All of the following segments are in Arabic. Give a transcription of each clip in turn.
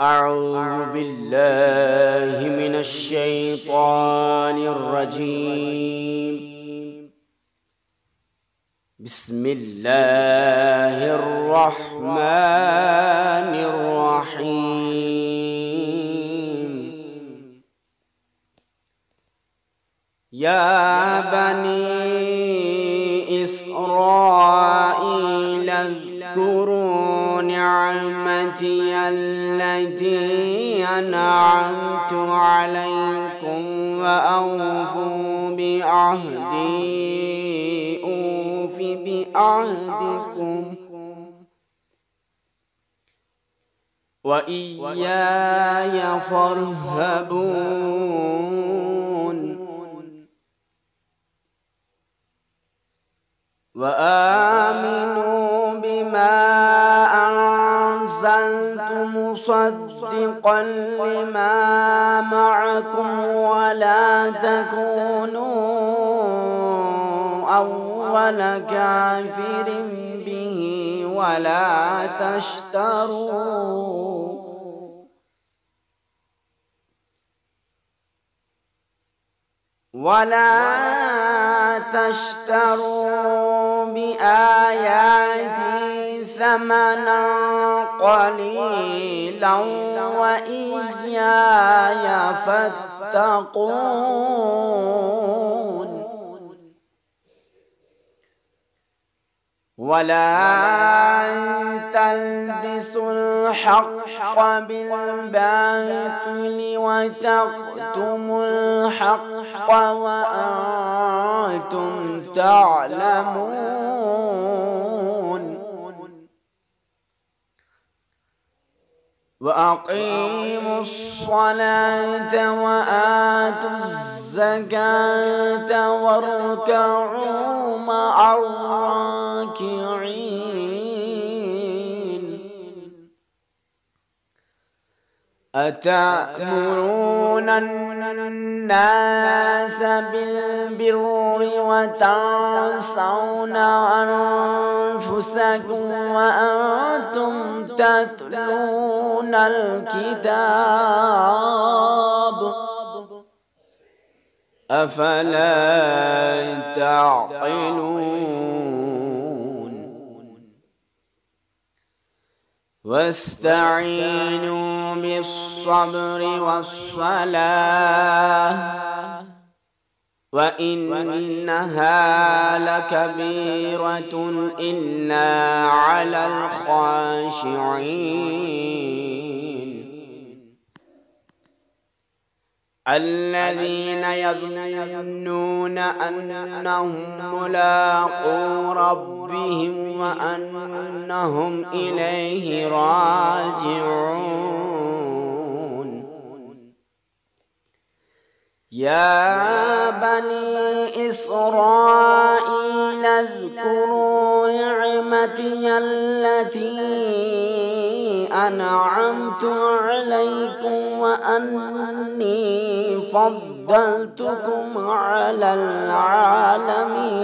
أعوذ بالله من الشيطان الرجيم. بسم الله الرحمن الرحيم. يا بني إسرائيل اذكروا نعمتي التي أنعمت عليكم وأوفوا بعهدي أوف بعهدكم وإياي فارهبون. وآمنوا بما أنزلت مصدقا لما معكم ولا تكونوا أول كافر به ولا تشتروا بآياتي ثمنا قليلا وإياي فاتقون. ولا تلبسوا الحق بالباطل وتكتموا الحق وأنتم تعلمون. وأقيموا الصلاة وآتوا الزكاة واركعوا مع الراكعين. أتأمرون الناس بالبر وتنسون أنفسكم وأنتم تتلون الكتاب أفلا تعقلون. واستعينوا بالصبر والصلاة وإنها لكبيرة إلا على الخاشعين الذين يظنون أنهم ملاقو ربهم وأنهم إليه راجعون. يا بني إسرائيل اذكروا نعمتي التي أنعمت عليكم وأني فضلتكم على العالمين.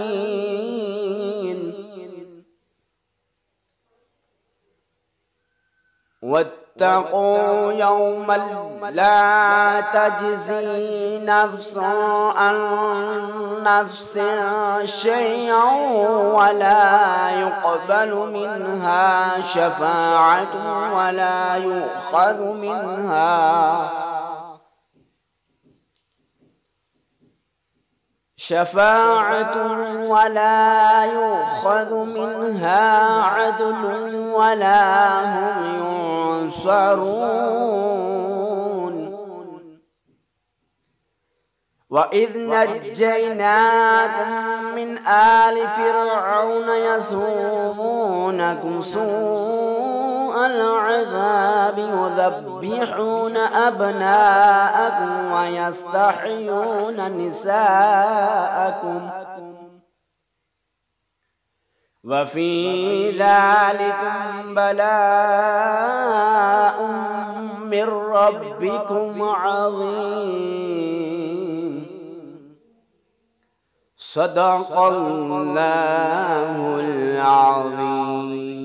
واتقوا يوما لا تجزي نفس عن نفس شيئا ولا يقبل منها شفاعة ولا يؤخذ منها عدل ولا هم ينصرون. وإذ نجيناكم من آل فرعون يسومونكم سوء العذاب يذبحون أبناءكم ويستحيون نساءكم وفي ذلكم بلاء من ربكم عظيم. صدق الله العظيم.